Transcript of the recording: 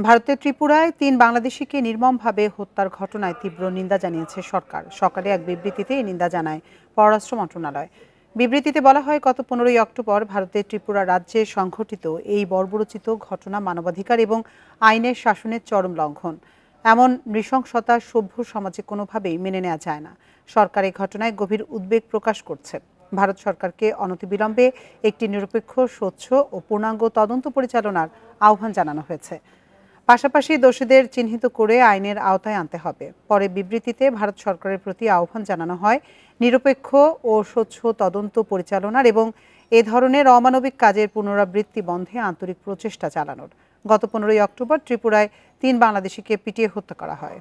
ভারতের ত্রিপুরায় ৩ বাংলাদেশিকে নির্মমভাবে হত্যার ঘটনায় তীব্র নিন্দা জানিয়েছে সরকার। সকালে এক বিবৃতিতে এই নিন্দা জানায় পররাষ্ট্র মন্ত্রণালয়। বিবৃতিতে বলা হয়, গত 15ই অক্টোবর ভারতের ত্রিপুরা রাজ্যে সংঘটিত এই বর্বরোচিত ঘটনা মানবাধিকার এবং আইনের শাসনের চরম লঙ্ঘন। এমন নৃশংসতা সভ্য সমাজে কোনোভাবেই মেনে নেওয়া যায় না। সরকার এই ঘটনায় গভীর উদ্বেগ প্রকাশ করছে। ভারত সরকারকে অনতিবিলম্বে একটি নিরপেক্ষ, স্বচ্ছ ও পূর্ণাঙ্গ তদন্ত পরিচালনার আহ্বান জানানো হয়েছে। পাশাপাশি দোষীদের চিহ্নিত করে আইনের আওতায় আনতে হবে। পরে বিবৃতিতে ভারত সরকারের প্রতি আহ্বান জানানো হয় নিরপেক্ষ ও স্বচ্ছ তদন্ত পরিচালনার এবং এ ধরনের অমানবিক কাজের পুনরাবৃত্তি বন্ধে আন্তরিক প্রচেষ্টা চালানোর। গত 15ই অক্টোবর ত্রিপুরায় 3 বাংলাদেশিকে পিটিয়ে হত্যা করা হয়।